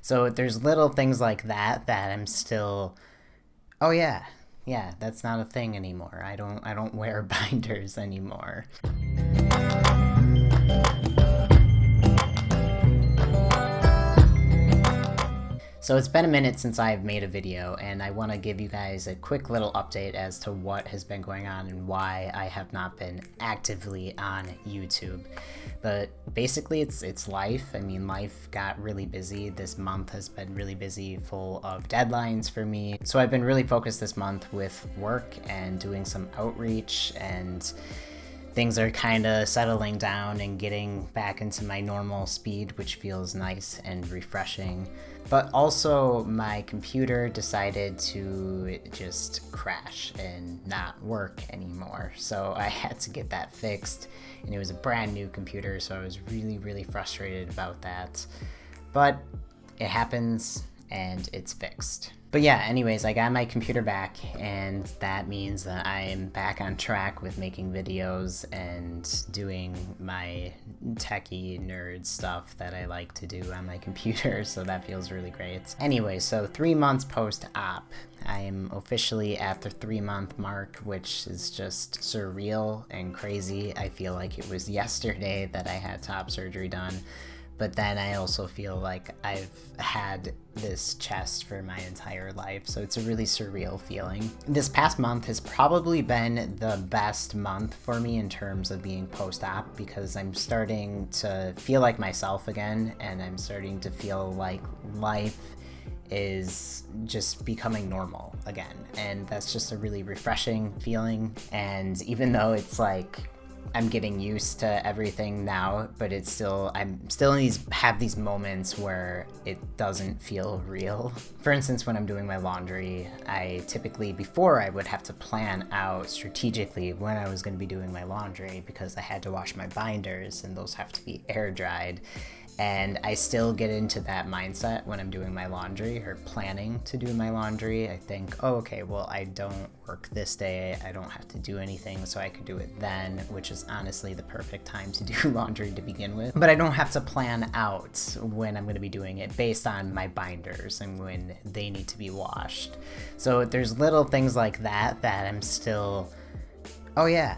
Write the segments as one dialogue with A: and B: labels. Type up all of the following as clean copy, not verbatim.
A: So there's little things like that I'm still, oh yeah, that's not a thing anymore. I don't wear binders anymore. So it's been a minute since I've made a video, and I want to give you guys a quick little update as to what has been going on and why I have not been actively on YouTube. But basically it's life. I mean, life got really busy. This month has been really busy, full of deadlines for me. So I've been really focused this month with work and doing some outreach, and things are kind of settling down and getting back into my normal speed, which feels nice and refreshing. But also my computer decided to just crash and not work anymore. So I had to get that fixed, and it was a brand new computer, so I was really frustrated about that. But it happens and it's fixed. But yeah, anyways, I got my computer back, and that means that I am back on track with making videos and doing my techie nerd stuff that I like to do on my computer, so that feels really great. Anyway, so 3 months post-op. I am officially at the 3-month mark, which is just surreal and crazy. I feel like it was yesterday that I had top surgery done. But then I also feel like I've had this chest for my entire life, so it's a really surreal feeling. This past month has probably been the best month for me in terms of being post-op, because I'm starting to feel like myself again, and I'm starting to feel like life is just becoming normal again. And that's just a really refreshing feeling. And even though it's like I'm getting used to everything now, but I'm still have these moments where it doesn't feel real. For instance, when I'm doing my laundry, before I would have to plan out strategically when I was going to be doing my laundry, because I had to wash my binders and those have to be air dried. And I still get into that mindset when I'm doing my laundry or planning to do my laundry. I think, oh, okay, well, I don't work this day. I don't have to do anything, so I could do it then, which is honestly the perfect time to do laundry to begin with. But I don't have to plan out when I'm going to be doing it based on my binders and when they need to be washed. So there's little things like that I'm still, oh yeah,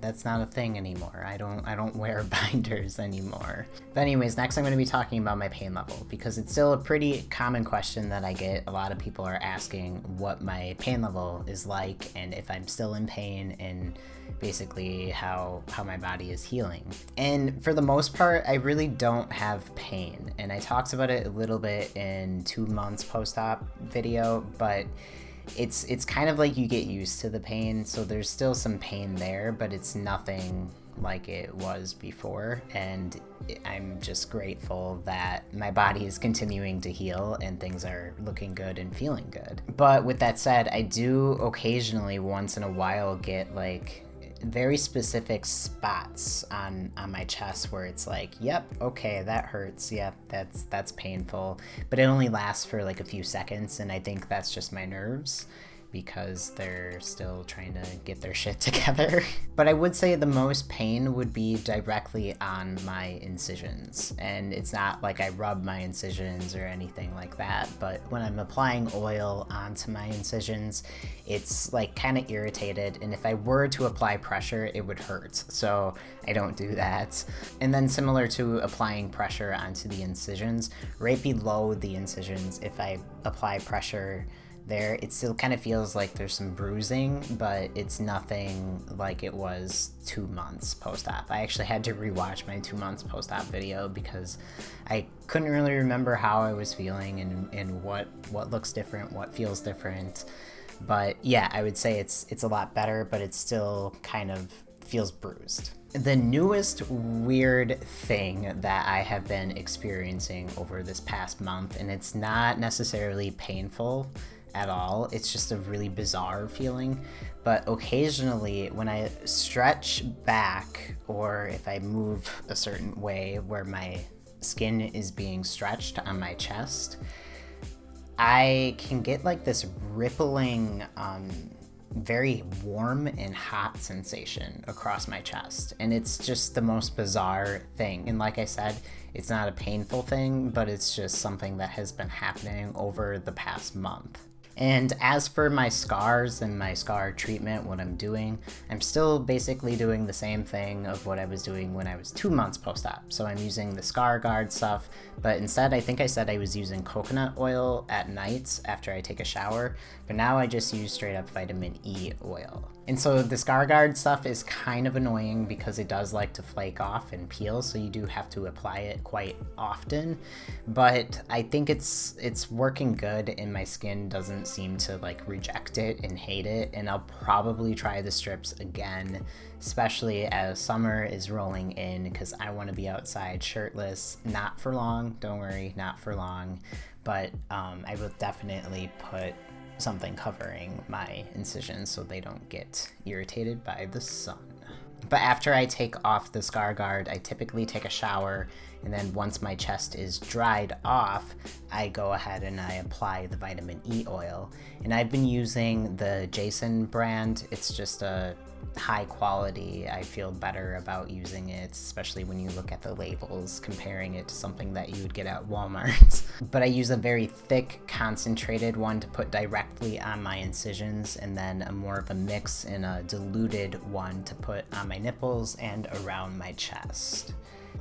A: that's not a thing anymore. I don't wear binders anymore. But anyways, next I'm going to be talking about my pain level, because it's still a pretty common question that I get. A lot of people are asking what my pain level is like, and if I'm still in pain, and basically how my body is healing. And for the most part, I really don't have pain. And I talked about it a little bit in 2 months post-op video, but it's kind of like you get used to the pain, so there's still some pain there, but it's nothing like it was before. And I'm just grateful that my body is continuing to heal and things are looking good and feeling good. But with that said, I do occasionally, once in a while, get like very specific spots on my chest where it's like, yep, okay, that hurts, yep, that's painful, but it only lasts for like a few seconds, and I think that's just my nerves, because they're still trying to get their shit together. But I would say the most pain would be directly on my incisions. And it's not like I rub my incisions or anything like that, but when I'm applying oil onto my incisions, it's like kind of irritated, and if I were to apply pressure, it would hurt. So I don't do that. And then similar to applying pressure onto the incisions, right below the incisions, if I apply pressure there, it still kind of feels like there's some bruising, but it's nothing like it was 2 months post-op. I actually had to rewatch my 2 months post-op video because I couldn't really remember how I was feeling and what looks different, what feels different. But yeah, I would say it's a lot better, but it still kind of feels bruised. The newest weird thing that I have been experiencing over this past month, and it's not necessarily painful at all, it's just a really bizarre feeling, but occasionally when I stretch back, or if I move a certain way where my skin is being stretched on my chest, I can get like this rippling very warm and hot sensation across my chest. And it's just the most bizarre thing. And like I said, it's not a painful thing, but it's just something that has been happening over the past month. And as for my scars and my scar treatment, what I'm doing, I'm still basically doing the same thing of what I was doing when I was 2 months post-op. So I'm using the Scar Guard stuff, but instead I think I said I was using coconut oil at nights after I take a shower, but now I just use straight up vitamin E oil. And so the Scar Guard stuff is kind of annoying because it does like to flake off and peel, so you do have to apply it quite often. But I think it's working good, and my skin doesn't seem to like reject it and hate it. And I'll probably try the strips again, especially as summer is rolling in, because I want to be outside shirtless. Not for long, don't worry, not for long. But I will definitely put something covering my incisions so they don't get irritated by the sun. But after I take off the Scar Guard, I typically take a shower, and then once my chest is dried off, I go ahead and I apply the vitamin E oil. And I've been using the Jason brand. It's just a high quality. I feel better about using it, especially when you look at the labels, comparing it to something that you would get at Walmart. But I use a very thick, concentrated one to put directly on my incisions, and then a more of a mix in a diluted one to put on my nipples and around my chest.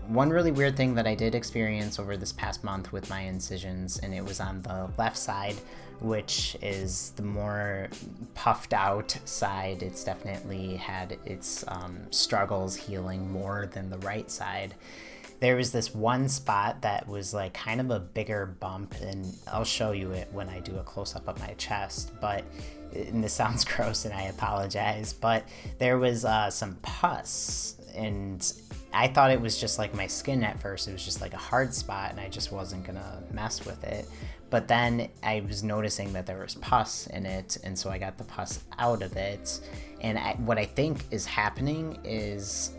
A: One really weird thing that I did experience over this past month with my incisions, and it was on the left side, which is the more puffed out side. It's definitely had its struggles healing more than the right side. There was this one spot that was like kind of a bigger bump, and I'll show you it when I do a close-up of my chest, and this sounds gross and I apologize, but there was some pus, and I thought it was just like my skin at first. It was just like a hard spot, and I just wasn't gonna mess with it. But then I was noticing that there was pus in it, and so I got the pus out of it. And what I think is happening is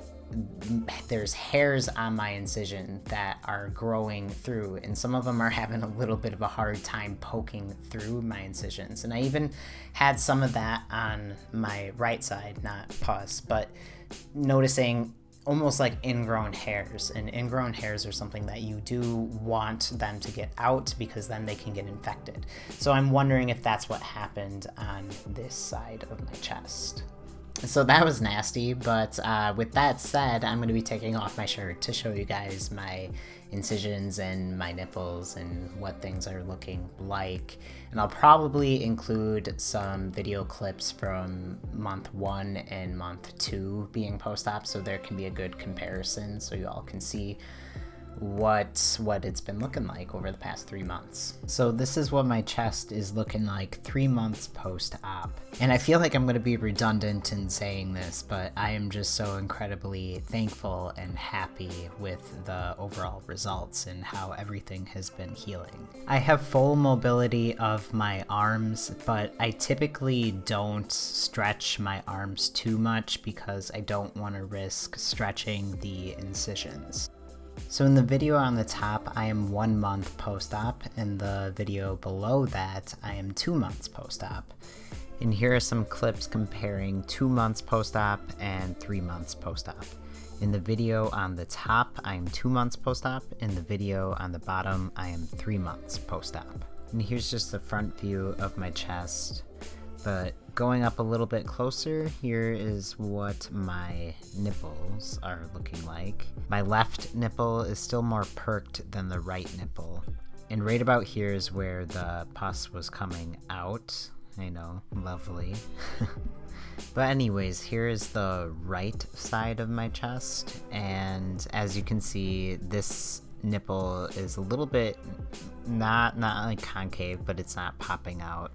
A: there's hairs on my incision that are growing through, and some of them are having a little bit of a hard time poking through my incisions. And I even had some of that on my right side, not pus, but noticing almost like ingrown hairs, and ingrown hairs are something that you do want them to get out because then they can get infected. So I'm wondering if that's what happened on this side of my chest. So that was nasty, but with that said, I'm going to be taking off my shirt to show you guys my incisions and my nipples and what things are looking like. And I'll probably include some video clips from month 1 and month 2 being post-op, so there can be a good comparison so you all can see what it's been looking like over the past 3 months. So this is what my chest is looking like 3 months post-op. And I feel like I'm going to be redundant in saying this, but I am just so incredibly thankful and happy with the overall results and how everything has been healing. I have full mobility of my arms, but I typically don't stretch my arms too much because I don't want to risk stretching the incisions. So in the video on the top, I am 1 month post-op, and the video below that, I am 2 months post-op. And here are some clips comparing 2 months post-op and 3 months post-op. In the video on the top, I am 2 months post-op. In the video on the bottom, I am 3 months post-op. And here's just the front view of my chest. But going up a little bit closer, here is what my nipples are looking like. My left nipple is still more perked than the right nipple. And right about here is where the pus was coming out. I know, lovely. But anyways, here is the right side of my chest. And as you can see, this nipple is a little bit not like concave, but it's not popping out,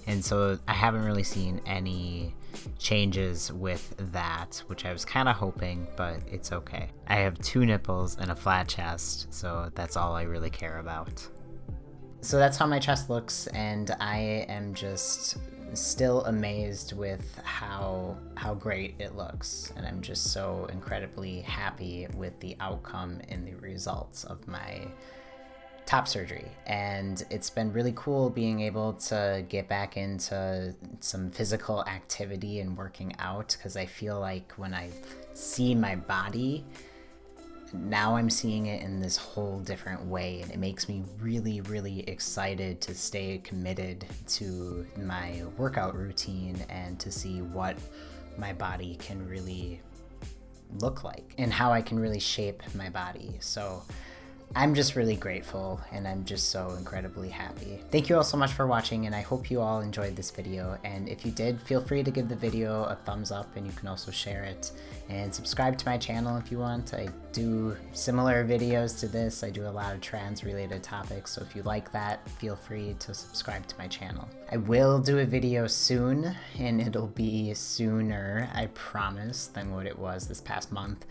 A: and so I haven't really seen any changes with that, which I was kind of hoping, but it's okay. I have 2 nipples and a flat chest, so that's all I really care about. So that's how my chest looks, and I am just still amazed with how great it looks, and I'm just so incredibly happy with the outcome and the results of my top surgery, and it's been really cool being able to get back into some physical activity and working out, because I feel like when I see my body, now I'm seeing it in this whole different way, and it makes me really, really excited to stay committed to my workout routine and to see what my body can really look like and how I can really shape my body. So I'm just really grateful, and I'm just so incredibly happy. Thank you all so much for watching, and I hope you all enjoyed this video. And if you did, feel free to give the video a thumbs up, and you can also share it. And subscribe to my channel if you want. I do similar videos to this. I do a lot of trans-related topics, so if you like that, feel free to subscribe to my channel. I will do a video soon, and it'll be sooner, I promise, than what it was this past month,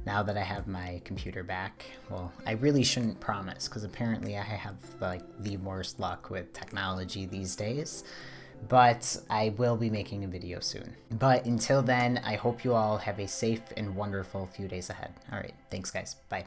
A: now that I have my computer back. Well, I really shouldn't promise, because apparently I have like the worst luck with technology these days, but I will be making a video soon. But until then, I hope you all have a safe and wonderful few days ahead. All right, thanks guys, bye.